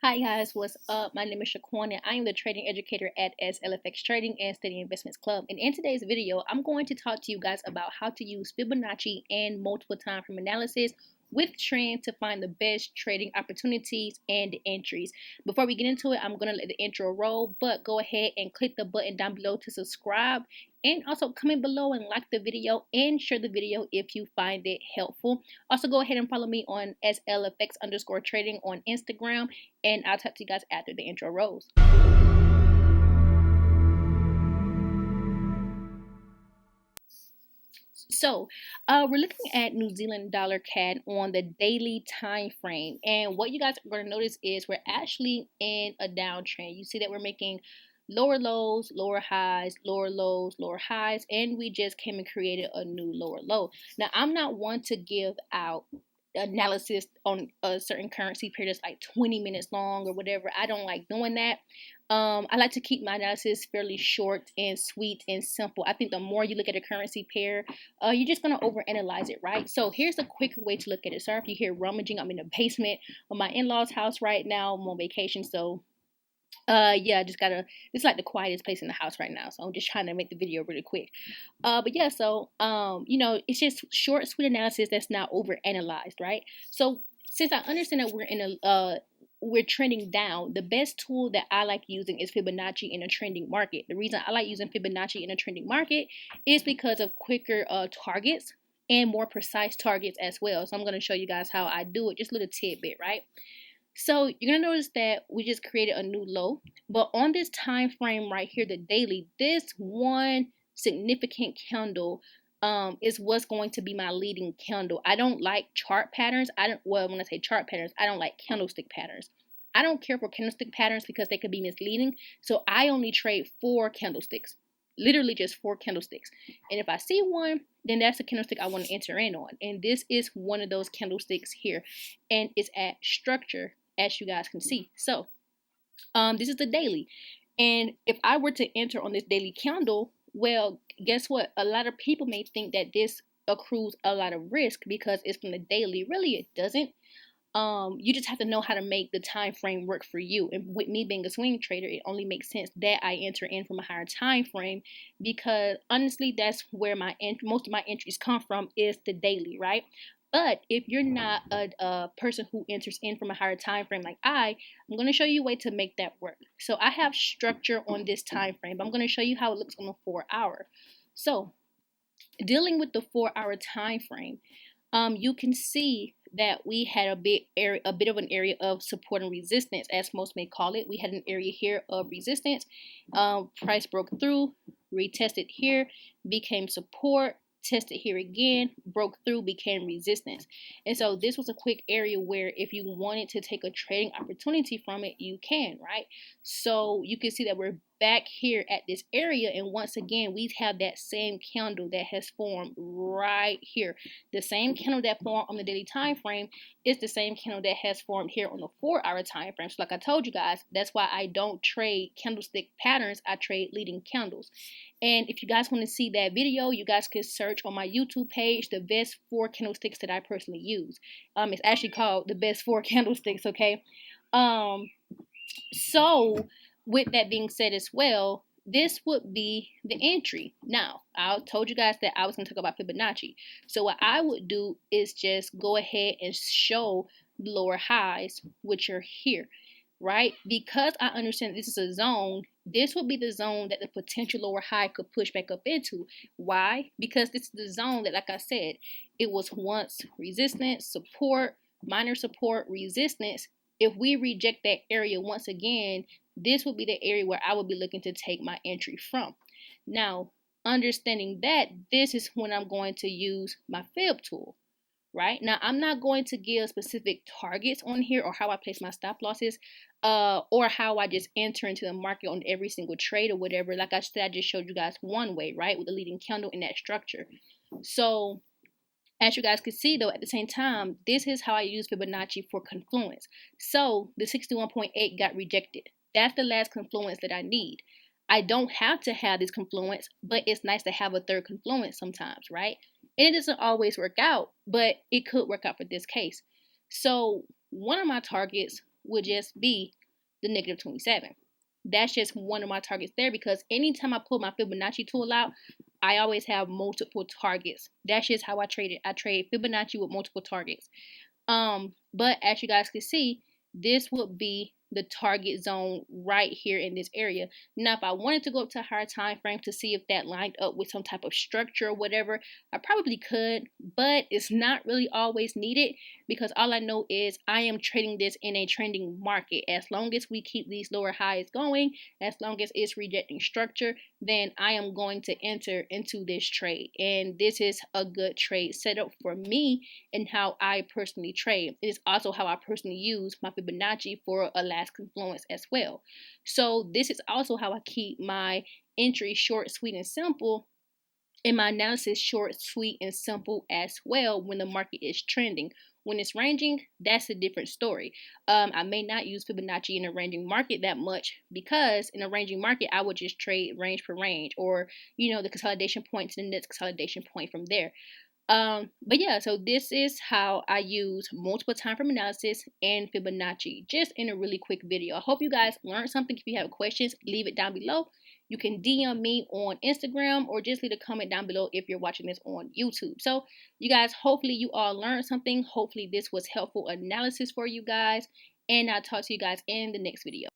Hi guys, what's up? My name is Shaquan and I am the trading educator at SLFX Trading and Steady Investments Club. And in today's video, I'm going to talk to you guys about how to use Fibonacci and multiple time frame analysis with trends to find the best trading opportunities and entries. Before we get into it, I'm going to let the intro roll, but go ahead and click the button down below to subscribe. And also comment below and like the video and share the video if you find it helpful. Also go ahead and follow me on SLFX_trading on Instagram. And I'll talk to you guys after the intro rolls. So we're looking at New Zealand dollar CAD on the daily time frame, and what you guys are going to notice is we're actually in a downtrend. You see that we're making lower lows, lower highs, lower lows, lower highs, and we just came and created a new lower low. Now I'm not one to give out analysis on a certain currency pair that's like 20 minutes long or whatever. I don't like doing that. I like to keep my analysis fairly short and sweet and simple. I think the more you look at a currency pair, you're just going to overanalyze it, right? So here's a quicker way to look at it. Sorry if you hear rummaging. I'm in the basement of my in-laws' house right now. I'm on vacation, so yeah, it's like the quietest place in the house right now, so I'm just trying to make the video really quick. But yeah, so it's just short, sweet analysis that's not over analyzed, right? So since I understand that we're trending down, the best tool that I like using is Fibonacci in a trending market. The reason I like using Fibonacci in a trending market is because of quicker targets and more precise targets as well. So I'm going to show you guys how I do it, just a little tidbit, right? So you're going to notice that we just created a new low, but on this time frame right here, the daily, this one significant candle is what's going to be my leading candle. I don't like chart patterns. When I say chart patterns, I don't like candlestick patterns. I don't care for candlestick patterns because they could be misleading. So I only trade 4 candlesticks, literally just 4 candlesticks. And if I see one, then that's a candlestick I want to enter in on. And this is one of those candlesticks here, and it's at structure, as you guys can see. So this is the daily, and if I were to enter on this daily candle, well, guess what? A lot of people may think that this accrues a lot of risk because it's from the daily. Really, it doesn't. You just have to know how to make the time frame work for you. And with me being a swing trader, it only makes sense that I enter in from a higher time frame, because honestly, that's where most of my entries come from, is the daily, right? But if you're not a person who enters in from a higher time frame like I'm going to show you a way to make that work. So I have structure on this time frame, but I'm going to show you how it looks on the 4-hour. So dealing with the 4-hour time frame, you can see that we had a bit of an area of support and resistance, as most may call it. We had an area here of resistance. Price broke through, retested here, became support, tested here again, broke through, became resistance. And so this was a quick area where if you wanted to take a trading opportunity from it, you can, right? So you can see that we're back here at this area, and once again we have that same candle that has formed right here. The same candle that formed on the daily time frame is the same candle that has formed here on the 4-hour time frame. So like I told you guys, that's why I don't trade candlestick patterns. I trade leading candles. And if you guys want to see that video, you guys can search on my YouTube page the best 4 candlesticks that I personally use. It's actually called the best 4 candlesticks, okay? So with that being said as well, this would be the entry. Now, I told you guys that I was going to talk about Fibonacci. So what I would do is just go ahead and show the lower highs, which are here, right? Because I understand this is a zone, this would be the zone that the potential lower high could push back up into. Why? Because this is the zone that, like I said, it was once resistance, support, minor support, resistance. If we reject that area once again, this would be the area where I would be looking to take my entry from. Now, understanding that, this is when I'm going to use my Fib tool. Right now, I'm not going to give specific targets on here or how I place my stop losses, or how I just enter into the market on every single trade or whatever. Like I said, I just showed you guys one way, right, with the leading candle in that structure. So as you guys can see, though, at the same time, this is how I use Fibonacci for confluence. So the 61.8 got rejected. That's the last confluence that I need. I don't have to have this confluence, but it's nice to have a third confluence sometimes, right? And it doesn't always work out, but it could work out for this case. So one of my targets would just be the negative 27. That's just one of my targets there, because anytime I pull my Fibonacci tool out, I always have multiple targets. That's just how I trade it. I trade Fibonacci with multiple targets. But as you guys can see, this would be the target zone right here in this area. Now, if I wanted to go up to a higher time frame to see if that lined up with some type of structure or whatever, I probably could, but it's not really always needed, because all I know is I am trading this in a trending market. As long as we keep these lower highs going, as long as it's rejecting structure, then I am going to enter into this trade. And this is a good trade setup for me and how I personally trade. It is also how I personally use my Fibonacci for a last confluence as well. So this is also how I keep my entry short, sweet, and simple, and my analysis short, sweet, and simple as well when the market is trending. When it's ranging, that's a different story. I may not use Fibonacci in a ranging market that much, because in a ranging market, I would just trade range per range, or the consolidation point to the next consolidation point from there. But yeah, so this is how I use multiple time frame analysis and Fibonacci, just in a really quick video. I hope you guys learned something. If you have questions, leave it down below. You can DM me on Instagram, or just leave a comment down below if you're watching this on YouTube. So you guys, hopefully you all learned something. Hopefully this was helpful analysis for you guys, and I'll talk to you guys in the next video.